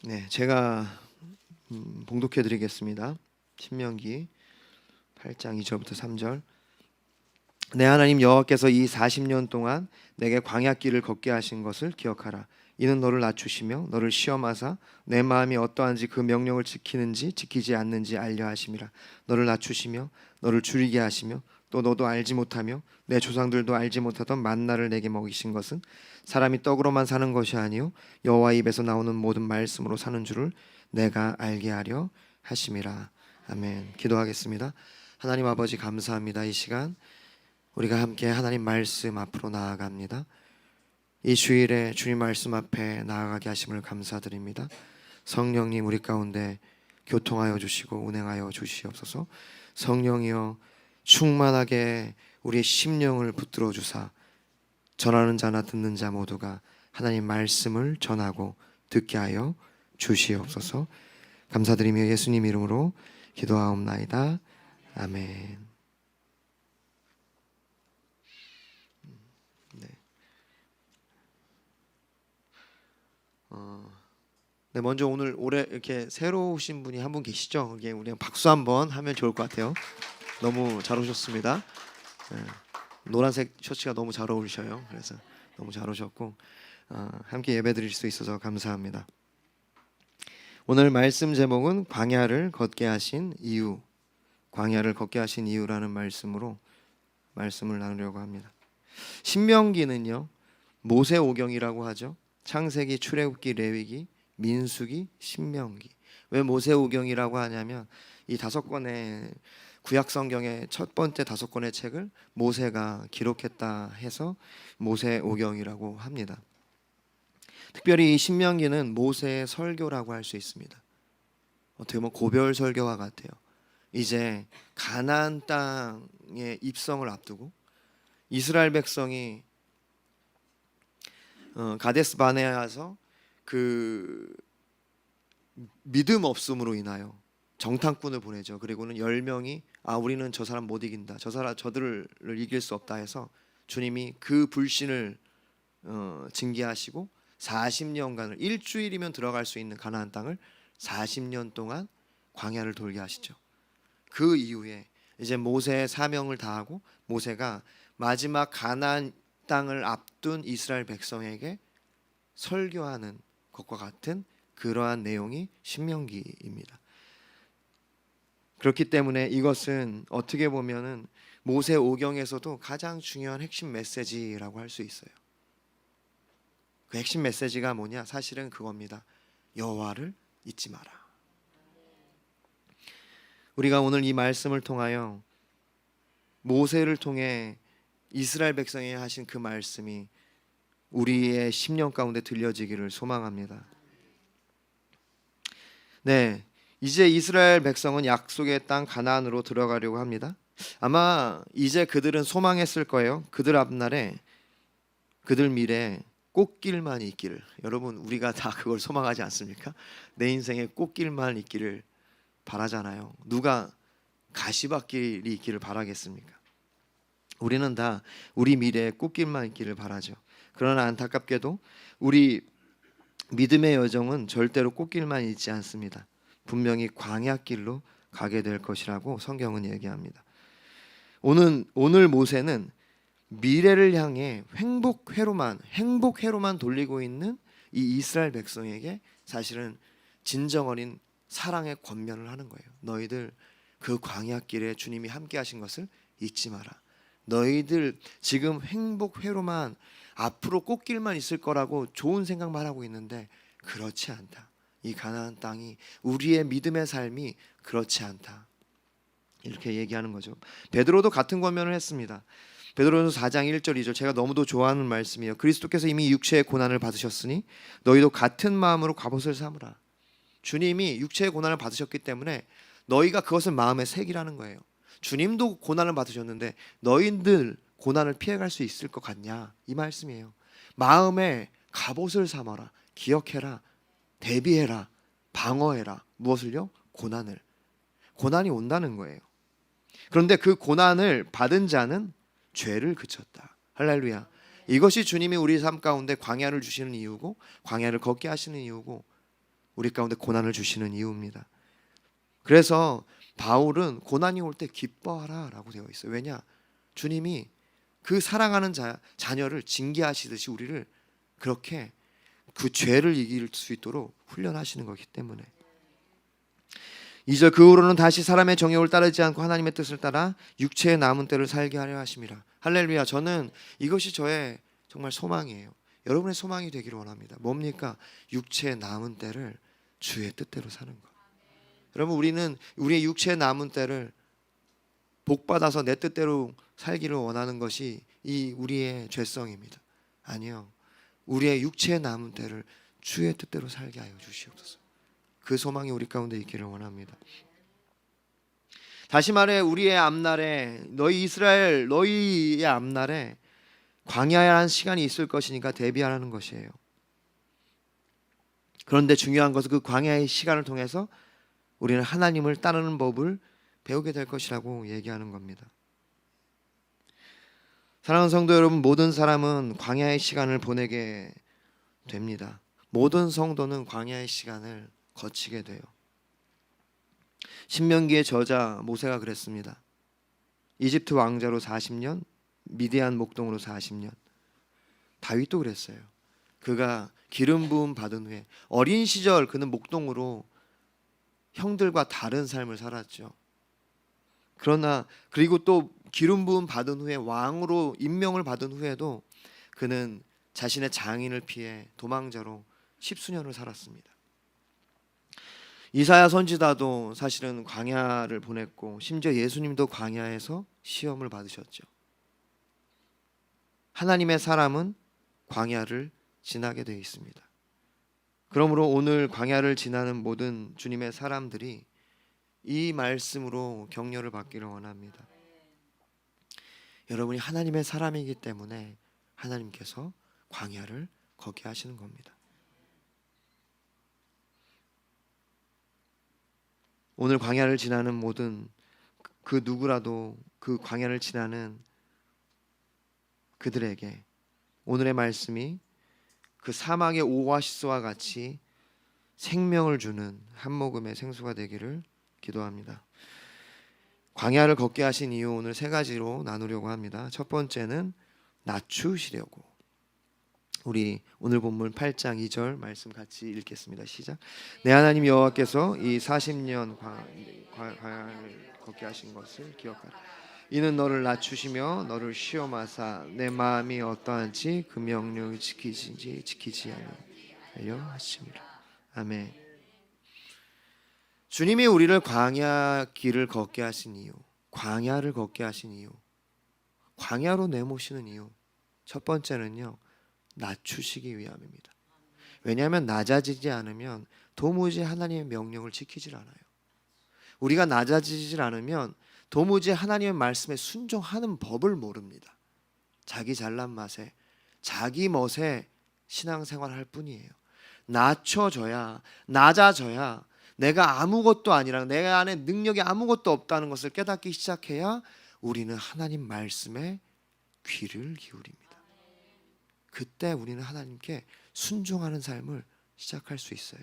네, 제가 봉독해 드리겠습니다. 신명기 8장 2절부터 3절. 내 하나님 여호와께서 이 40년 동안 내게 광야길을 걷게 하신 것을 기억하라. 이는 너를 낮추시며 너를 시험하사 내 마음이 어떠한지 그 명령을 지키는지 지키지 않는지 알려 하심이라. 너를 낮추시며 너를 줄이게 하시며 또 너도 알지 못하며 내 조상들도 알지 못하던 만나를 내게 먹이신 것은 사람이 떡으로만 사는 것이 아니요 여호와 입에서 나오는 모든 말씀으로 사는 줄을 내가 알게 하려 하심이라. 아멘. 기도하겠습니다. 하나님 아버지, 감사합니다. 이 시간 우리가 함께 하나님 말씀 앞으로 나아갑니다. 이 주일에 주님 말씀 앞에 나아가게 하심을 감사드립니다. 성령님, 우리 가운데 교통하여 주시고 운행하여 주시옵소서. 성령이여, 충만하게 우리의 심령을 붙들어 주사 전하는 자나 듣는 자 모두가 하나님 말씀을 전하고 듣게 하여 주시옵소서. 감사드리며 예수님 이름으로 기도하옵나이다. 아멘. 네, 먼저 오늘 올해 이렇게 새로 오신 분이 한 분 계시죠? 이게 우리 박수 한번 하면 좋을 것 같아요. 너무 잘 오셨습니다. 네, 노란색 셔츠가 너무 잘 어울리셔요. 그래서 너무 잘 오셨고 함께 예배드릴 수 있어서 감사합니다. 오늘 말씀 제목은 광야를 걷게 하신 이유, 광야를 걷게 하신 이유라는 말씀으로 말씀을 나누려고 합니다. 신명기는요, 모세오경이라고 하죠. 창세기, 출애굽기, 레위기, 민수기, 신명기. 왜 모세오경이라고 하냐면 이 5권의 구약 성경의 첫 번째 5권의 책을 모세가 기록했다 해서 모세오경이라고 합니다. 특별히 이 신명기는 모세의 설교라고 할 수 있습니다. 어떻게 보면 고별 설교와 같아요. 이제 가나안 땅의 입성을 앞두고 이스라엘 백성이 가데스 바네아에서 그 믿음 없음으로 인하여 정탐꾼을 보내죠. 그리고는 10명이 우리는 저 사람 못 이긴다, 저들을 이길 수 없다 해서 주님이 그 불신을 징계하시고 40년간을, 일주일이면 들어갈 수 있는 가나안 땅을 40년 동안 광야를 돌게 하시죠. 그 이후에 이제 모세의 사명을 다하고 모세가 마지막 가나안 땅을 앞둔 이스라엘 백성에게 설교하는 것과 같은 그러한 내용이 신명기입니다. 그렇기 때문에 이것은 어떻게 보면은 모세오경에서도 가장 중요한 핵심 메시지라고 할 수 있어요. 그 핵심 메시지가 뭐냐? 사실은 그겁니다. 여호와를 잊지 마라. 우리가 오늘 이 말씀을 통하여 모세를 통해 이스라엘 백성에 하신 그 말씀이 우리의 심령 가운데 들려지기를 소망합니다. 네, 이제 이스라엘 백성은 약속의 땅 가나안으로 들어가려고 합니다. 아마 이제 그들은 소망했을 거예요. 그들 앞날에, 그들 미래에 꽃길만 있기를. 여러분, 우리가 다 그걸 소망하지 않습니까? 내 인생에 꽃길만 있기를 바라잖아요. 누가 가시밭길이 있기를 바라겠습니까? 우리는 다 우리 미래에 꽃길만 있기를 바라죠. 그러나 안타깝게도 우리 믿음의 여정은 절대로 꽃길만 있지 않습니다. 분명히 광야길로 가게 될 것이라고 성경은 얘기합니다. 오늘 모세는 미래를 향해 행복회로만 돌리고 있는 이 이스라엘 백성에게 사실은 진정 어린 사랑의 권면을 하는 거예요. 너희들 그 광야길에 주님이 함께 하신 것을 잊지 마라. 너희들 지금 행복회로만, 앞으로 꽃길만 있을 거라고 좋은 생각만 하고 있는데 그렇지 않다. 이 가나안 땅이, 우리의 믿음의 삶이 그렇지 않다. 이렇게 얘기하는 거죠. 베드로도 같은 권면을 했습니다. 베드로전서 4장 1절 2절, 제가 너무도 좋아하는 말씀이에요. 그리스도께서 이미 육체의 고난을 받으셨으니 너희도 같은 마음으로 갑옷을 삼으라. 주님이 육체의 고난을 받으셨기 때문에 너희가 그것을 마음에 새기라는 거예요. 주님도 고난을 받으셨는데 너희들 고난을 피해갈 수 있을 것 같냐, 이 말씀이에요. 마음에 갑옷을 삼아라. 기억해라. 대비해라. 방어해라. 무엇을요? 고난을. 고난이 온다는 거예요. 그런데 그 고난을 받은 자는 죄를 그쳤다. 할렐루야. 이것이 주님이 우리 삶 가운데 광야를 주시는 이유고, 광야를 걷게 하시는 이유고, 우리 가운데 고난을 주시는 이유입니다. 그래서 바울은 고난이 올 때 기뻐하라 라고 되어 있어요. 왜냐? 주님이 그 사랑하는 자녀를 징계하시듯이 우리를 그렇게 그 죄를 이길 수 있도록 훈련하시는 거기 때문에. 2절, 그 후로는 다시 사람의 정욕을 따르지 않고 하나님의 뜻을 따라 육체의 남은 때를 살게 하려 하심이라. 할렐루야. 저는 이것이 저의 정말 소망이에요. 여러분의 소망이 되기를 원합니다. 뭡니까? 육체의 남은 때를 주의 뜻대로 사는 것. 여러분, 우리는 우리의 육체의 남은 때를 복받아서 내 뜻대로 살기를 원하는 것이 이 우리의 죄성입니다. 아니요, 우리의 육체의 남은 때를 주의 뜻대로 살게 하여 주시옵소서. 그 소망이 우리 가운데 있기를 원합니다. 다시 말해, 우리의 앞날에, 너희 이스라엘, 너희의 앞날에 광야한 시간이 있을 것이니까 대비하라는 것이에요. 그런데 중요한 것은 그 광야의 시간을 통해서 우리는 하나님을 따르는 법을 배우게 될 것이라고 얘기하는 겁니다. 사랑하는 성도 여러분, 모든 사람은 광야의 시간을 보내게 됩니다. 모든 성도는 광야의 시간을 거치게 돼요. 신명기의 저자 모세가 그랬습니다. 이집트 왕자로 40년, 미디안 목동으로 40년. 다윗도 그랬어요. 그가 기름 부음 받은 후에 어린 시절 그는 목동으로 형들과 다른 삶을 살았죠. 그러나 그리고 또 기름 부음 받은 후에 왕으로 임명을 받은 후에도 그는 자신의 장인을 피해 도망자로 10수년을 살았습니다. 이사야 선지자도 사실은 광야를 보냈고 심지어 예수님도 광야에서 시험을 받으셨죠. 하나님의 사람은 광야를 지나게 되어 있습니다. 그러므로 오늘 광야를 지나는 모든 주님의 사람들이 이 말씀으로 격려를 받기를 원합니다. 여러분이 하나님의 사람이기 때문에 하나님께서 광야를 걷게 하시는 겁니다. 오늘 광야를 지나는 모든 그 누구라도 그 광야를 지나는 그들에게 오늘의 말씀이 그 사막의 오아시스와 같이 생명을 주는 한 모금의 생수가 되기를 기도합니다. 광야를 걷게 하신 이유, 오늘 세 가지로 나누려고 합니다. 첫 번째는 낮추시려고. 우리 오늘 본문 8장 2절 말씀 같이 읽겠습니다. 시작. 내 하나님 여호와께서 이 40년 광야를 걷게 하신 것을 기억하라. 이는 너를 낮추시며 너를 시험하사 내 마음이 어떠한지 그 명령을 지키신지 지키지 않으려 하심이라. 아멘. 주님이 우리를 광야 길을 걷게 하신 이유, 광야를 걷게 하신 이유, 광야로 내모시는 이유, 첫 번째는요, 낮추시기 위함입니다. 왜냐하면 낮아지지 않으면 도무지 하나님의 명령을 지키질 않아요. 우리가 낮아지질 않으면 도무지 하나님의 말씀에 순종하는 법을 모릅니다. 자기 잘난 맛에 자기 멋에 신앙생활을 할 뿐이에요. 낮춰져야, 낮아져야 내가 아무것도 아니라 내 안에 능력이 아무것도 없다는 것을 깨닫기 시작해야 우리는 하나님 말씀에 귀를 기울입니다. 그때 우리는 하나님께 순종하는 삶을 시작할 수 있어요.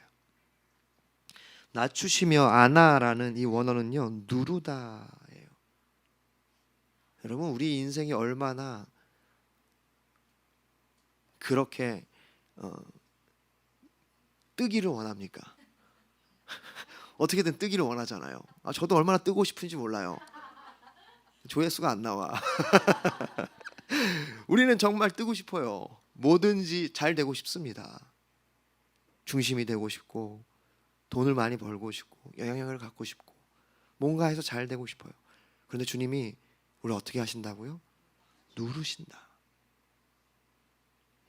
낮추시며 아나라는 이 원어는요, 누르다예요. 여러분, 우리 인생이 얼마나 그렇게 뜨기를 원합니까? 어떻게든 뜨기를 원하잖아요. 저도 얼마나 뜨고 싶은지 몰라요. 조회수가 안 나와. 우리는 정말 뜨고 싶어요. 뭐든지 잘 되고 싶습니다. 중심이 되고 싶고, 돈을 많이 벌고 싶고, 영향력을 갖고 싶고, 뭔가 해서 잘 되고 싶어요. 그런데 주님이 우리를 어떻게 하신다고요? 누르신다.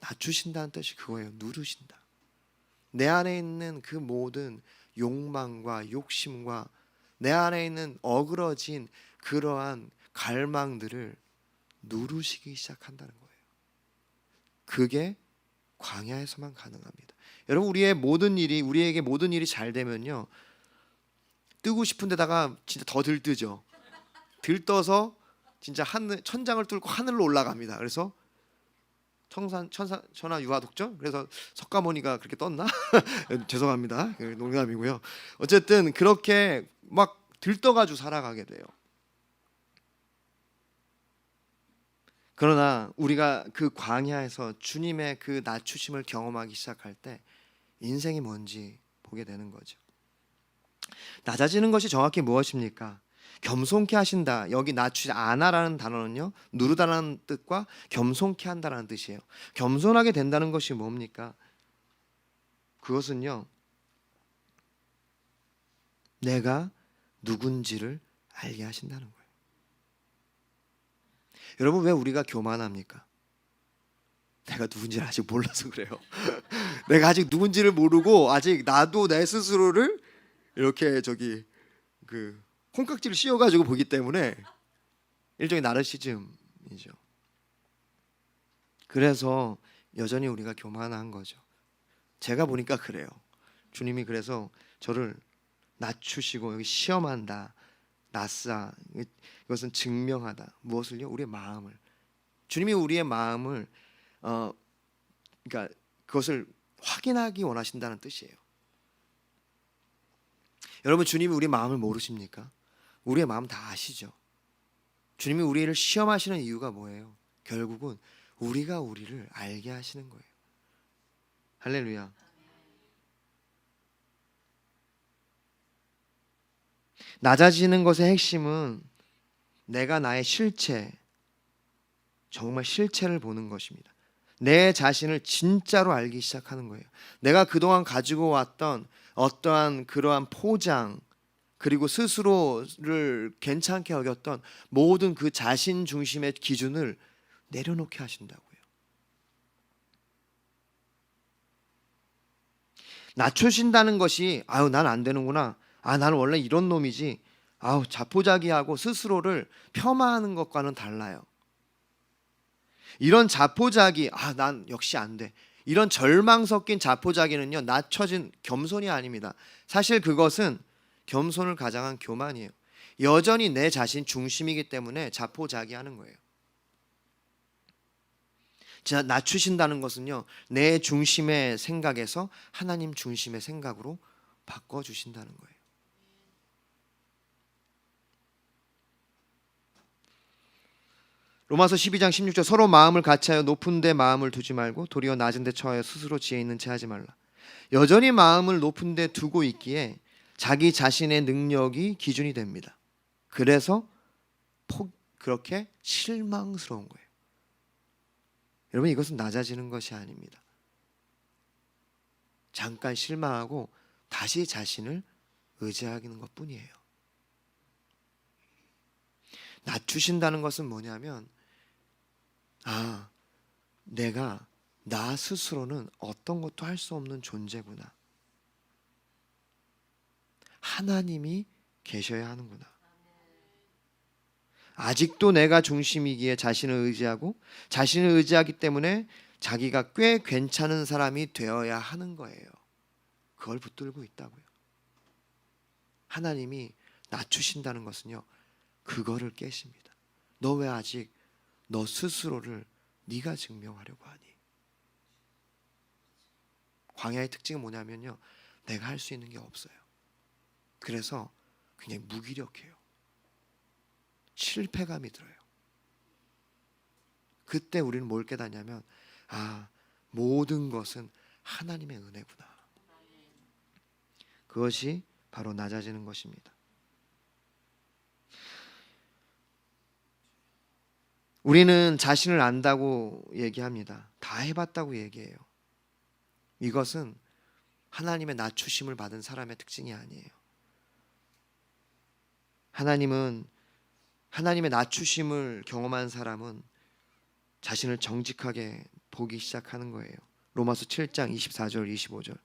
낮추신다는 뜻이 그거예요. 누르신다. 내 안에 있는 그 모든 욕망과 욕심과 내 안에 있는 어그러진 그러한 갈망들을 누르시기 시작한다는 거예요. 그게 광야에서만 가능합니다. 여러분, 우리에게 모든 일이 잘 되면요, 뜨고 싶은 데다가 진짜 더 들뜨죠. 들떠서 진짜 천장을 뚫고 하늘로 올라갑니다. 그래서 천하 유화독죠. 그래서 석가모니가 그렇게 떴나? 죄송합니다. 농담이고요. 어쨌든 그렇게 막 들떠가지고 살아가게 돼요. 그러나 우리가 그 광야에서 주님의 그 낮추심을 경험하기 시작할 때 인생이 뭔지 보게 되는 거죠. 낮아지는 것이 정확히 무엇입니까? 겸손케 하신다. 여기 낮추지 않아라는 단어는요, 누르다라는 뜻과 겸손케 한다라는 뜻이에요. 겸손하게 된다는 것이 뭡니까? 그것은요, 내가 누군지를 알게 하신다는 거예요. 여러분, 왜 우리가 교만합니까? 내가 누군지를 아직 몰라서 그래요. 내가 아직 누군지를 모르고 아직 나도 내 스스로를 이렇게 그 콩깍지를 씌워가지고 보기 때문에 일종의 나르시즘이죠. 그래서 여전히 우리가 교만한 거죠. 제가 보니까 그래요. 주님이 그래서 저를 낮추시고 여기 시험한다, 낯싸, 이것은 증명하다. 무엇을요? 우리의 마음을. 주님이 우리의 마음을 그러니까 그것을 확인하기 원하신다는 뜻이에요. 여러분, 주님이 우리 마음을 모르십니까? 우리의 마음 다 아시죠? 주님이 우리를 시험하시는 이유가 뭐예요? 결국은 우리가 우리를 알게 하시는 거예요. 할렐루야. 낮아지는 것의 핵심은 내가 나의 실체, 정말 실체를 보는 것입니다. 내 자신을 진짜로 알기 시작하는 거예요. 내가 그동안 가지고 왔던 어떠한 그러한 포장, 그리고 스스로를 괜찮게 여겼던 모든 그 자신 중심의 기준을 내려놓게 하신다고요. 낮추신다는 것이 난 안 되는구나. 나는 원래 이런 놈이지. 자포자기하고 스스로를 폄하하는 것과는 달라요. 이런 자포자기, 난 역시 안 돼. 이런 절망 섞인 자포자기는요, 낮춰진 겸손이 아닙니다. 사실 그것은 겸손을 가장한 교만이에요. 여전히 내 자신 중심이기 때문에 자포자기하는 거예요. 낮추신다는 것은요, 내 중심의 생각에서 하나님 중심의 생각으로 바꿔주신다는 거예요. 로마서 12장 16절, 서로 마음을 같이하여 높은 데 마음을 두지 말고 도리어 낮은 데 처하여 스스로 지혜 있는 채 하지 말라. 여전히 마음을 높은 데 두고 있기에 자기 자신의 능력이 기준이 됩니다. 그래서 그렇게 실망스러운 거예요. 여러분, 이것은 낮아지는 것이 아닙니다. 잠깐 실망하고 다시 자신을 의지하는 것뿐이에요. 낮추신다는 것은 뭐냐면, 내가 나 스스로는 어떤 것도 할 수 없는 존재구나. 하나님이 계셔야 하는구나. 아직도 내가 중심이기에 자신을 의지하고 자신을 의지하기 때문에 자기가 꽤 괜찮은 사람이 되어야 하는 거예요. 그걸 붙들고 있다고요. 하나님이 낮추신다는 것은요, 그거를 깨십니다. 너 왜 아직 너 스스로를 네가 증명하려고 하니? 광야의 특징은 뭐냐면요, 내가 할 수 있는 게 없어요. 그래서 굉장히 무기력해요. 실패감이 들어요. 그때 우리는 뭘 깨닫냐면, 모든 것은 하나님의 은혜구나. 그것이 바로 낮아지는 것입니다. 우리는 자신을 안다고 얘기합니다. 다 해봤다고 얘기해요. 이것은 하나님의 낮추심을 받은 사람의 특징이 아니에요. 하나님의 낮추심을 경험한 사람은 자신을 정직하게 보기 시작하는 거예요. 로마서 7장 24절 25절,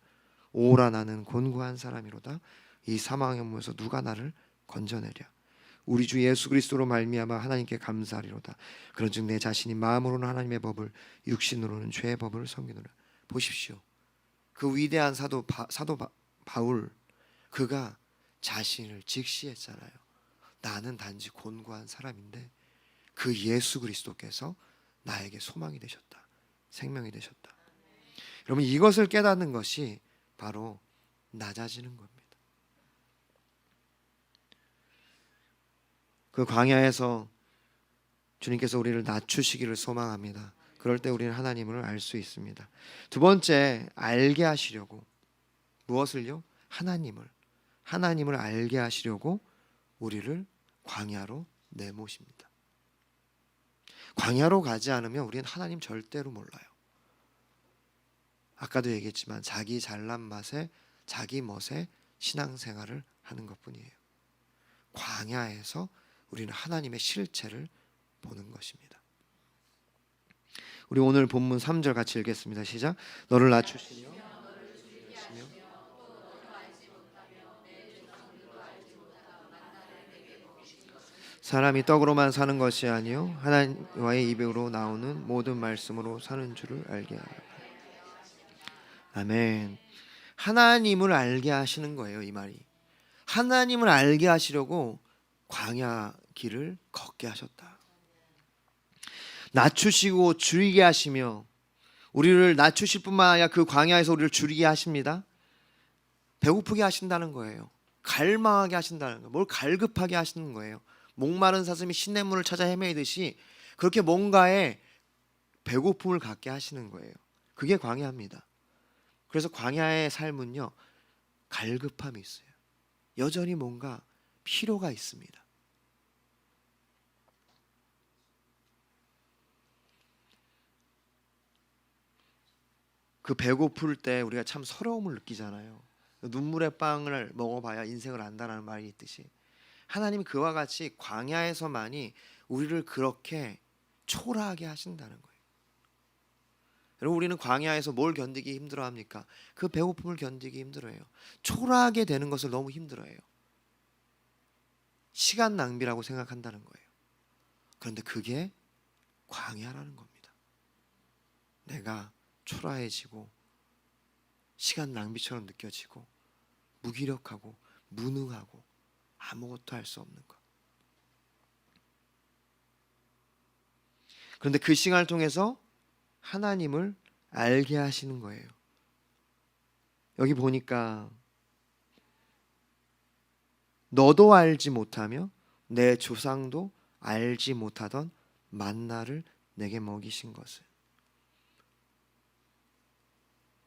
오라 나는 곤고한 사람이로다. 이 사망의 문에서 누가 나를 건져내랴. 우리 주 예수 그리스도로 말미암아 하나님께 감사하리로다. 그런즉 내 자신이 마음으로는 하나님의 법을, 육신으로는 죄의 법을 섬기노라. 보십시오. 그 위대한 사도 바울, 그가 자신을 직시했잖아요. 나는 단지 곤고한 사람인데 그 예수 그리스도께서 나에게 소망이 되셨다. 생명이 되셨다. 여러분, 이것을 깨닫는 것이 바로 낮아지는 겁니다. 그 광야에서 주님께서 우리를 낮추시기를 소망합니다. 그럴 때 우리는 하나님을 알 수 있습니다. 두 번째, 알게 하시려고, 무엇을요? 하나님을 알게 하시려고 우리를 광야로 내모십니다. 광야로 가지 않으면 우리는 하나님 절대로 몰라요. 아까도 얘기했지만 자기 잘난 맛에 자기 멋에 신앙생활을 하는 것뿐이에요. 광야에서 우리는 하나님의 실체를 보는 것입니다. 우리 오늘 본문 3절 같이 읽겠습니다. 시작. 너를 낮추시며 사람이 떡으로만 사는 것이 아니요 하나님의 입으로 나오는 모든 말씀으로 사는 줄을 알게 하라. 아멘. 하나님을 알게 하시는 거예요, 이 말이. 하나님을 알게 하시려고 광야 길을 걷게 하셨다. 낮추시고 줄이게 하시며, 우리를 낮추실 뿐만 아니라 그 광야에서 우리를 줄이게 하십니다. 배고프게 하신다는 거예요. 갈망하게 하신다는 거예요. 뭘 갈급하게 하시는 거예요. 목마른 사슴이 시냇물을 찾아 헤매이듯이 그렇게 뭔가에 배고픔을 갖게 하시는 거예요. 그게 광야입니다. 그래서 광야의 삶은요, 갈급함이 있어요. 여전히 뭔가 필요가 있습니다. 그 배고플 때 우리가 참 서러움을 느끼잖아요. 눈물의 빵을 먹어봐야 인생을 안다는 말이 있듯이, 하나님이 그와 같이 광야에서만이 우리를 그렇게 초라하게 하신다는 거예요. 여러분, 우리는 광야에서 뭘 견디기 힘들어합니까? 그 배고픔을 견디기 힘들어해요. 초라하게 되는 것을 너무 힘들어해요. 시간 낭비라고 생각한다는 거예요. 그런데 그게 광야라는 겁니다. 내가 초라해지고 시간 낭비처럼 느껴지고 무기력하고 무능하고 아무것도 할 수 없는 것. 그런데 그 시간을 통해서 하나님을 알게 하시는 거예요. 여기 보니까 너도 알지 못하며 내 조상도 알지 못하던 만나를 내게 먹이신 것을.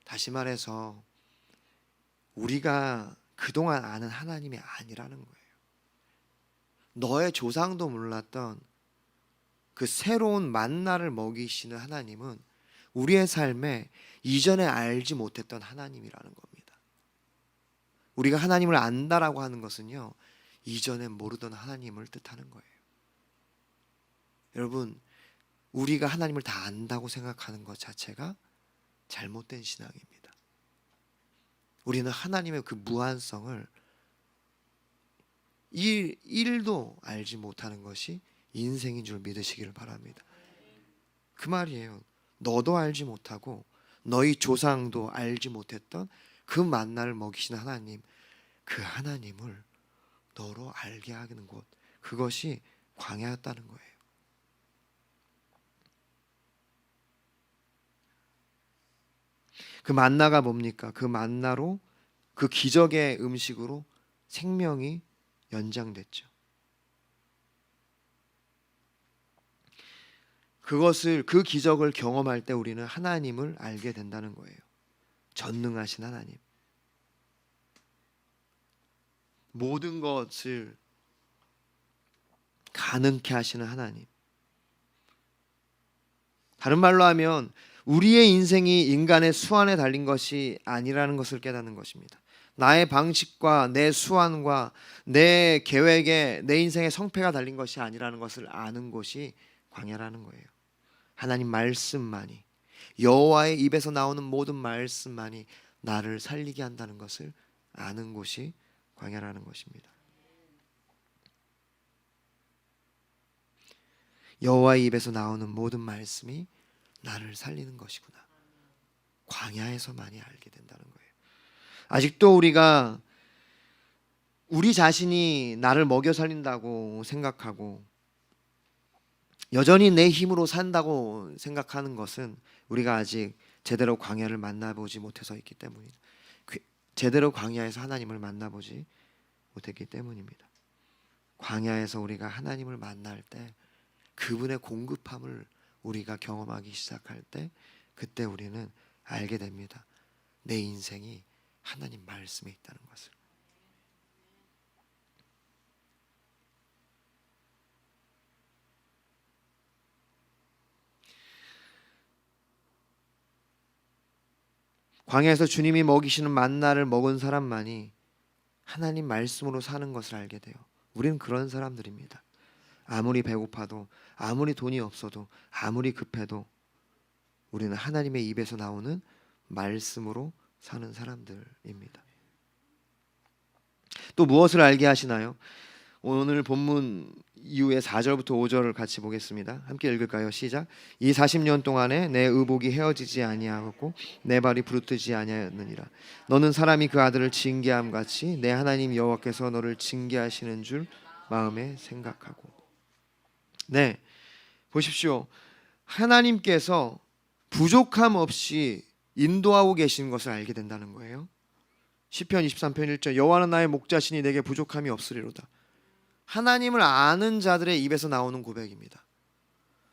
다시 말해서 우리가 그동안 아는 하나님이 아니라는 거예요. 너의 조상도 몰랐던 그 새로운 만나를 먹이시는 하나님은 우리의 삶에 이전에 알지 못했던 하나님이라는 겁니다. 우리가 하나님을 안다라고 하는 것은요, 이전에 모르던 하나님을 뜻하는 거예요. 여러분, 우리가 하나님을 다 안다고 생각하는 것 자체가 잘못된 신앙입니다. 우리는 하나님의 그 무한성을 1도 알지 못하는 것이 인생인 줄 믿으시기를 바랍니다. 그 말이에요. 너도 알지 못하고 너희 조상도 알지 못했던 그 만나를 먹이시는 하나님, 그 하나님을 너로 알게 하는 곳, 그것이 광야였다는 거예요. 그 만나가 뭡니까? 그 만나로, 그 기적의 음식으로 생명이 연장됐죠. 그 기적을 경험할 때 우리는 하나님을 알게 된다는 거예요. 전능하신 하나님, 모든 것을 가능케 하시는 하나님. 다른 말로 하면 우리의 인생이 인간의 수완에 달린 것이 아니라는 것을 깨닫는 것입니다. 나의 방식과 내 수완과 내 계획에 내 인생의 성패가 달린 것이 아니라는 것을 아는 것이 광야라는 거예요. 하나님 말씀만이, 여호와의 입에서 나오는 모든 말씀만이 나를 살리게 한다는 것을 아는 곳이 광야라는 것입니다. 여호와의 입에서 나오는 모든 말씀이 나를 살리는 것이구나. 광야에서만이 알게 된다는 거예요. 아직도 우리가 우리 자신이 나를 먹여 살린다고 생각하고 여전히 내 힘으로 산다고 생각하는 것은 우리가 아직 제대로 광야를 만나보지 못해서 있기 때문입니다. 제대로 광야에서 하나님을 만나보지 못했기 때문입니다. 광야에서 우리가 하나님을 만날 때 그분의 공급함을 우리가 경험하기 시작할 때 그때 우리는 알게 됩니다. 내 인생이 하나님 말씀에 있다는 것을. 광야에서 주님이 먹이시는 만나를 먹은 사람만이 하나님 말씀으로 사는 것을 알게 돼요. 우리는 그런 사람들입니다. 아무리 배고파도, 아무리 돈이 없어도, 아무리 급해도 우리는 하나님의 입에서 나오는 말씀으로 사는 사람들입니다. 또 무엇을 알게 하시나요? 오늘 본문 이후에 4절부터 5절을 같이 보겠습니다. 함께 읽을까요? 시작. 이 40년 동안에 내 의복이 헤어지지 아니하였고 내 발이 부르트지 아니하였느니라. 너는 사람이 그 아들을 징계함 같이 내 하나님 여호와께서 너를 징계하시는 줄 마음에 생각하고. 네, 보십시오. 하나님께서 부족함 없이 인도하고 계시는 것을 알게 된다는 거예요. 시편 23편 1절 여호와는 나의 목자시니 내게 부족함이 없으리로다. 하나님을 아는 자들의 입에서 나오는 고백입니다.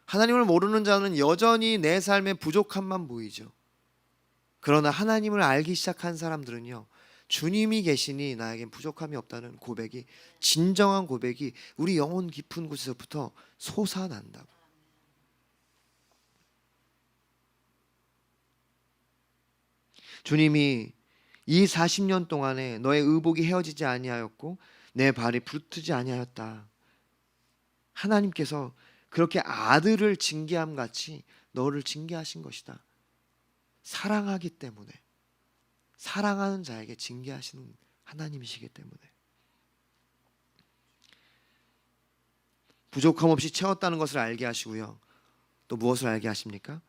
하나님을 모르는 자는 여전히 내 삶에 부족함만 보이죠. 그러나 하나님을 알기 시작한 사람들은요, 주님이 계시니 나에겐 부족함이 없다는 고백이, 진정한 고백이 우리 영혼 깊은 곳에서부터 솟아난다고. 주님이 이 40년 동안에 너의 의복이 헤어지지 아니하였고 내 발이 부르트지 아니하였다. 하나님께서 그렇게 아들을 징계함 같이 너를 징계하신 것이다. 사랑하기 때문에, 사랑하는 자에게 징계하시는 하나님이시기 때문에. 부족함 없이 채웠다는 것을 알게 하시고요. 또 무엇을 알게 하십니까?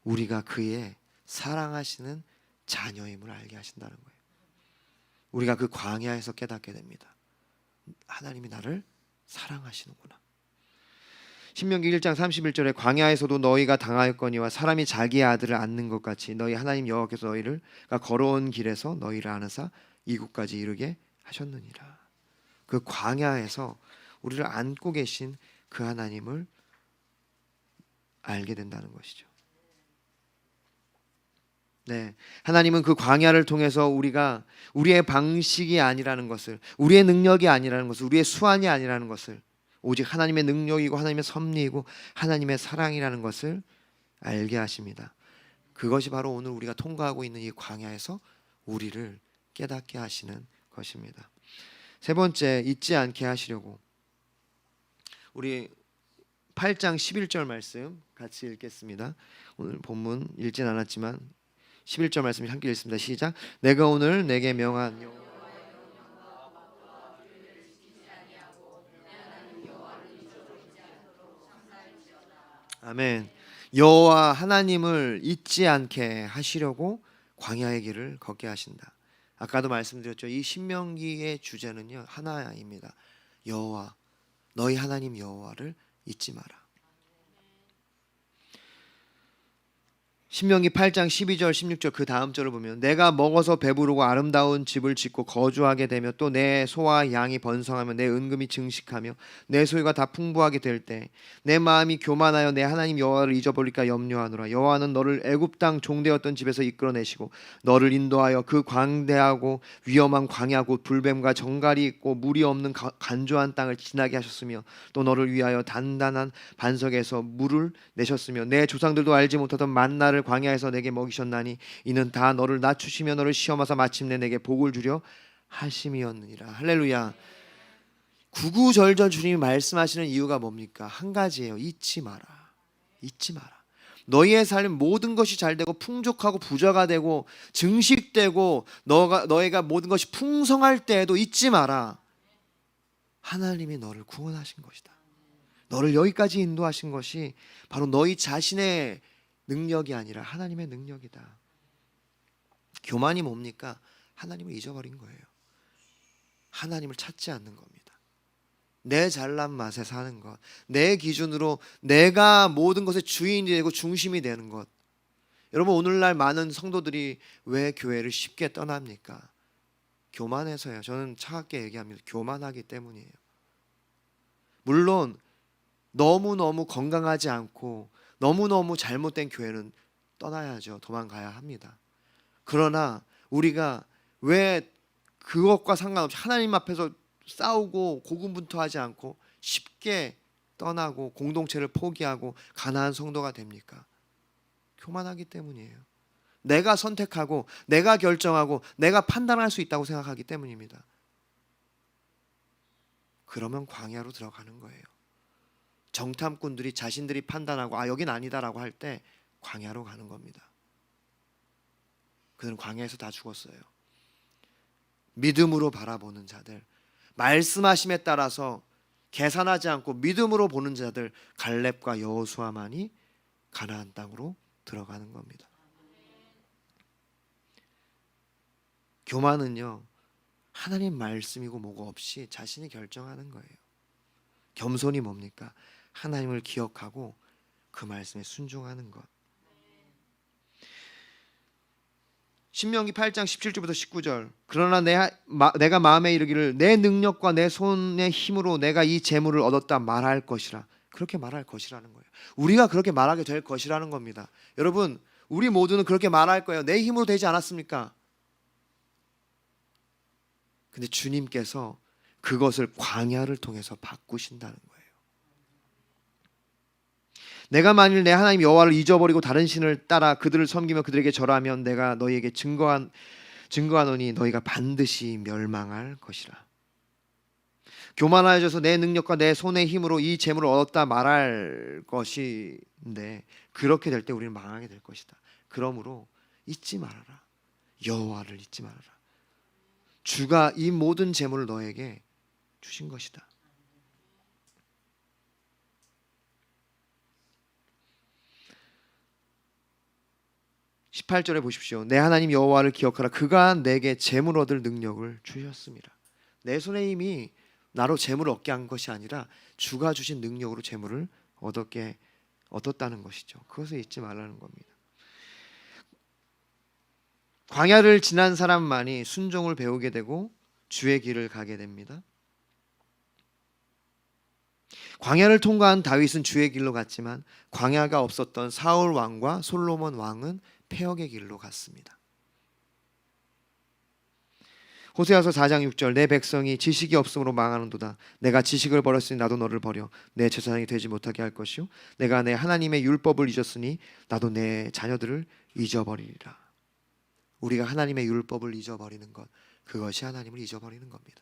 우리가 그의 사랑하시는 자녀임을 알게 하신다는 거예요. 우리가 그 광야에서 깨닫게 됩니다. 하나님이 나를 사랑하시는구나. 신명기 1장 31절에 광야에서도 너희가 당하였거니와 사람이 자기의 아들을 안는 것 같이 너희 하나님 여호와께서 너희를 걸어온 길에서 너희를 안으사 이곳까지 이르게 하셨느니라. 그 광야에서 우리를 안고 계신 그 하나님을 알게 된다는 것이죠. 네, 하나님은 그 광야를 통해서 우리가 우리의 방식이 아니라는 것을, 우리의 능력이 아니라는 것을, 우리의 수완이 아니라는 것을, 오직 하나님의 능력이고 하나님의 섭리이고 하나님의 사랑이라는 것을 알게 하십니다. 그것이 바로 오늘 우리가 통과하고 있는 이 광야에서 우리를 깨닫게 하시는 것입니다. 세 번째, 잊지 않게 하시려고. 우리 8장 11절 말씀 같이 읽겠습니다. 오늘 본문 읽진 않았지만 11절 말씀 함께 읽습니다. 시작. 내가 오늘 내게 명한 아멘. 여호와 하나님을 잊지 않게 하시려고 광야의 길을 걷게 하신다. 아까도 말씀드렸죠. 이 신명기의 주제는요, 하나입니다. 여호와, 너희 하나님 여호와를 잊지 마라. 신명기 8장 12절 16절 그 다음 절을 보면 내가 먹어서 배부르고 아름다운 집을 짓고 거주하게 되며 또 내 소와 양이 번성하며 내 은금이 증식하며 내 소유가 다 풍부하게 될 때 내 마음이 교만하여 내 하나님 여호와를 잊어버릴까 염려하노라. 여호와는 너를 애굽 땅 종되었던 집에서 이끌어내시고 너를 인도하여 그 광대하고 위험한 광야 곧 불뱀과 정갈이 있고 물이 없는 간조한 땅을 지나게 하셨으며 또 너를 위하여 단단한 반석에서 물을 내셨으며 내 조상들도 알지 못하던 만나를 광야에서 내게 먹이셨나니 이는 다 너를 낮추시며 너를 시험하사 마침내 내게 복을 주려 하심이었느니라. 할렐루야. 구구절절 주님이 말씀하시는 이유가 뭡니까? 한 가지예요. 잊지 마라. 잊지 마라. 너희의 삶 모든 것이 잘되고 풍족하고 부자가 되고 증식되고 너희가 모든 것이 풍성할 때에도 잊지 마라. 하나님이 너를 구원하신 것이다. 너를 여기까지 인도하신 것이 바로 너희 자신의 능력이 아니라 하나님의 능력이다. 교만이 뭡니까? 하나님을 잊어버린 거예요. 하나님을 찾지 않는 겁니다. 내 잘난 맛에 사는 것, 내 기준으로 내가 모든 것의 주인이 되고 중심이 되는 것. 여러분, 오늘날 많은 성도들이 왜 교회를 쉽게 떠납니까? 교만해서요. 저는 차갑게 얘기합니다. 교만하기 때문이에요. 물론 너무너무 건강하지 않고 너무너무 잘못된 교회는 떠나야죠. 도망가야 합니다. 그러나 우리가 왜 그것과 상관없이 하나님 앞에서 싸우고 고군분투하지 않고 쉽게 떠나고 공동체를 포기하고 가나안 성도가 됩니까? 교만하기 때문이에요. 내가 선택하고 내가 결정하고 내가 판단할 수 있다고 생각하기 때문입니다. 그러면 광야로 들어가는 거예요. 정탐꾼들이 자신들이 판단하고 여긴 아니다라고 할 때 광야로 가는 겁니다. 그들은 광야에서 다 죽었어요. 믿음으로 바라보는 자들, 말씀하심에 따라서 계산하지 않고 믿음으로 보는 자들, 갈렙과 여호수아만이 가나안 땅으로 들어가는 겁니다. 교만은요, 하나님 말씀이고 뭐고 없이 자신이 결정하는 거예요. 겸손이 뭡니까? 하나님을 기억하고 그 말씀에 순종하는 것. 신명기 8장 17절부터 19절. 그러나 내가 마음에 이르기를 내 능력과 내 손의 힘으로 내가 이 재물을 얻었다 말할 것이라. 그렇게 말할 것이라는 거예요. 우리가 그렇게 말하게 될 것이라는 겁니다. 여러분, 우리 모두는 그렇게 말할 거예요. 내 힘으로 되지 않았습니까? 근데 주님께서 그것을 광야를 통해서 바꾸신다는 거예요. 내가 만일 내 하나님 여호와를 잊어버리고 다른 신을 따라 그들을 섬기며 그들에게 절하면 내가 너희에게 증거하노니 너희가 반드시 멸망할 것이라. 교만하여져서 내 능력과 내 손의 힘으로 이 재물을 얻었다 말할 것인데 그렇게 될 때 우리는 망하게 될 것이다. 그러므로 잊지 말아라. 여호와를 잊지 말아라. 주가 이 모든 재물을 너에게 주신 것이다. 18절에 보십시오. 내 하나님 여호와를 기억하라. 그가 내게 재물 얻을 능력을 주셨습니다. 내 손의 힘이 나로 재물을 얻게 한 것이 아니라 주가 주신 능력으로 재물을 얻었다는 것이죠. 그것을 잊지 말라는 겁니다. 광야를 지난 사람만이 순종을 배우게 되고 주의 길을 가게 됩니다. 광야를 통과한 다윗은 주의 길로 갔지만 광야가 없었던 사울 왕과 솔로몬 왕은 폐역의 길로 갔습니다. 호세아서 4장 6절 내 백성이 지식이 없음으로 망하는도다. 내가 지식을 버렸으니 나도 너를 버려 내 제사장이 되지 못하게 할 것이요 내가 내 하나님의 율법을 잊었으니 나도 내 자녀들을 잊어버리리라. 우리가 하나님의 율법을 잊어버리는 것, 그것이 하나님을 잊어버리는 겁니다.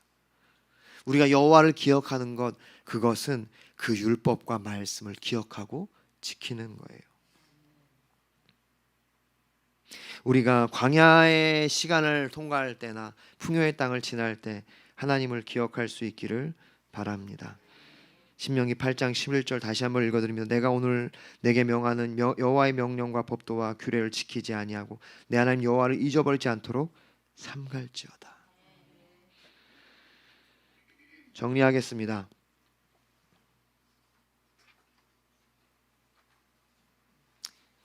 우리가 여호와를 기억하는 것, 그것은 그 율법과 말씀을 기억하고 지키는 거예요. 우리가 광야의 시간을 통과할 때나 풍요의 땅을 지날 때 하나님을 기억할 수 있기를 바랍니다. 신명기 8장 11절 다시 한번 읽어드리면 내가 오늘 내게 명하는 여호와의 명령과 법도와 규례를 지키지 아니하고 내 하나님 여호와를 잊어버리지 않도록 삼갈지어다. 정리하겠습니다.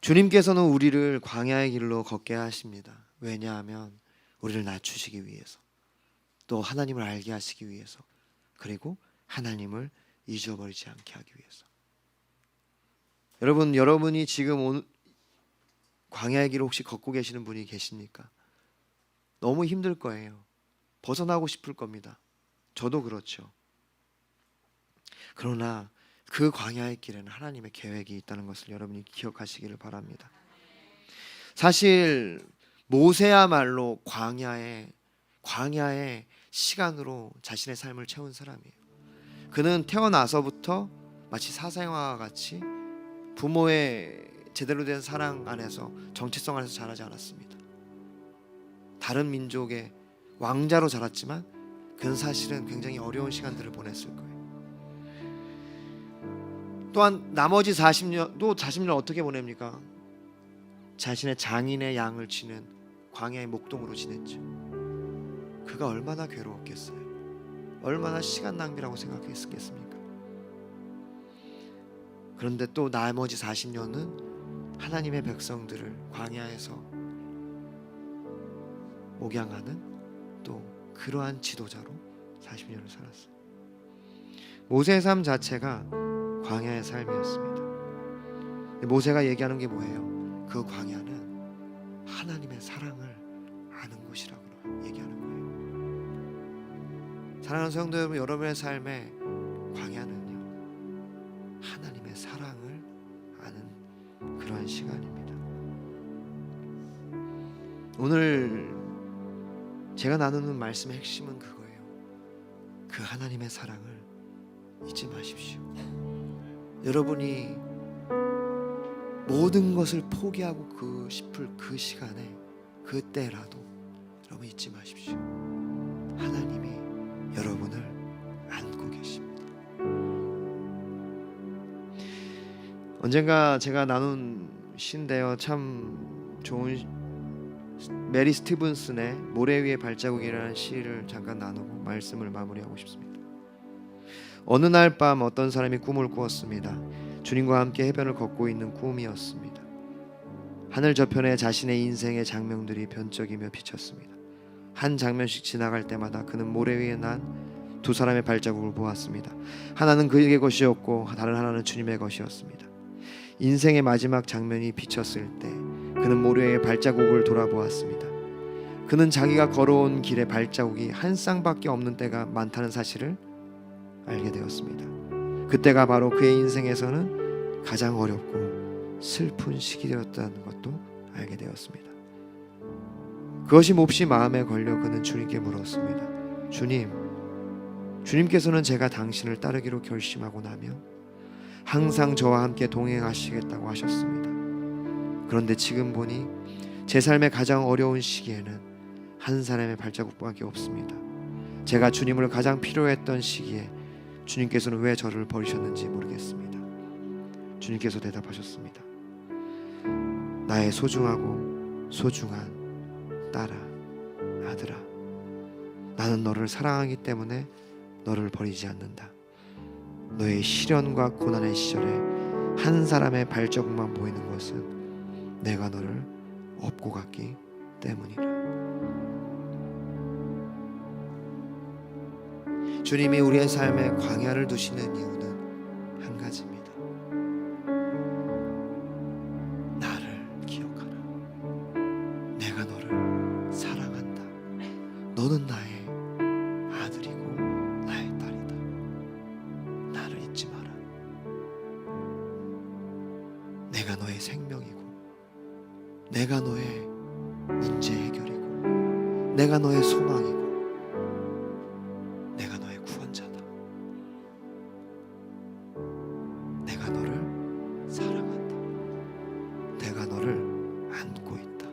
주님께서는 우리를 광야의 길로 걷게 하십니다. 왜냐하면 우리를 낮추시기 위해서, 또 하나님을 알게 하시기 위해서, 그리고 하나님을 잊어버리지 않게 하기 위해서. 여러분이 지금 광야의 길을 혹시 걷고 계시는 분이 계십니까? 너무 힘들 거예요. 벗어나고 싶을 겁니다. 저도 그렇죠. 그러나 그 광야의 길에는 하나님의 계획이 있다는 것을 여러분이 기억하시기를 바랍니다. 사실 모세야말로 광야의 시간으로 자신의 삶을 채운 사람이에요. 그는 태어나서부터 마치 사생아와 같이 부모의 제대로 된 사랑 안에서 정체성 안에서 자라지 않았습니다. 다른 민족의 왕자로 자랐지만 그는 사실은 굉장히 어려운 시간들을 보냈을 거예요. 또한 나머지 40년 어떻게 보냅니까? 자신의 장인의 양을 치는 광야의 목동으로 지냈죠. 그가 얼마나 괴로웠겠어요. 얼마나 시간 낭비라고 생각했겠습니까? 그런데 또 나머지 40년은 하나님의 백성들을 광야에서 목양하는 또 그러한 지도자로 40년을 살았어요. 모세의 삶 자체가 광야의 삶이었습니다. 모세가 얘기하는 게 뭐예요? 그 광야는 하나님의 사랑을 아는 곳이라고 얘기하는 거예요. 사랑하는 성도 여러분, 여러분의 삶의 광야는요, 하나님의 사랑을 아는 그러한 시간입니다. 오늘 제가 나누는 말씀의 핵심은 그거예요. 그 하나님의 사랑을 잊지 마십시오. 여러분이 모든 것을 포기하고 싶을 그 시간에, 그때라도 여러분 잊지 마십시오. 하나님이 여러분을 안고 계십니다. 언젠가 제가 나눈 시인데요, 참 좋은 메리 스티븐슨의 모래 위의 발자국이라는 시를 잠깐 나누고 말씀을 마무리하고 싶습니다. 어느 날 밤 어떤 사람이 꿈을 꾸었습니다. 주님과 함께 해변을 걷고 있는 꿈이었습니다. 하늘 저편에 자신의 인생의 장면들이 번쩍이며 비쳤습니다. 한 장면씩 지나갈 때마다 그는 모래 위에 난 두 사람의 발자국을 보았습니다. 하나는 그에게 것이었고 다른 하나는 주님의 것이었습니다. 인생의 마지막 장면이 비쳤을 때 그는 모래 위의 발자국을 돌아보았습니다. 그는 자기가 걸어온 길의 발자국이 한 쌍밖에 없는 때가 많다는 사실을 알게 되었습니다. 그때가 바로 그의 인생에서는 가장 어렵고 슬픈 시기였다는 것도 알게 되었습니다. 그것이 몹시 마음에 걸려 그는 주님께 물었습니다. 주님께서는 제가 당신을 따르기로 결심하고 나면 항상 저와 함께 동행하시겠다고 하셨습니다. 그런데 지금 보니 제 삶의 가장 어려운 시기에는 한 사람의 발자국밖에 없습니다. 제가 주님을 가장 필요했던 시기에 주님께서는 왜 저를 버리셨는지 모르겠습니다. 주님께서 대답하셨습니다. 나의 소중하고 소중한 딸아, 아들아, 나는 너를 사랑하기 때문에 너를 버리지 않는다. 너의 시련과 고난의 시절에 한 사람의 발자국만 보이는 것은 내가 너를 업고 갔기 때문이라. 주님이 우리의 삶에 광야를 두시는 이유는 한 가지입니다. 나를 기억하라. 내가 너를 사랑한다. 너는 나의 아들이고 나의 딸이다. 나를 잊지 마라. 내가 너의 생명이고, 내가 너의 문제 해결이고, 내가 너의 소망이고, 내가 너의 구원자다. 내가 너를 사랑한다. 내가 너를 안고 있다.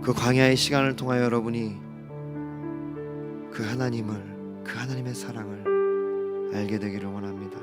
그 광야의 시간을 통하여 여러분이 그 하나님의 사랑을 알게 되기를 원합니다.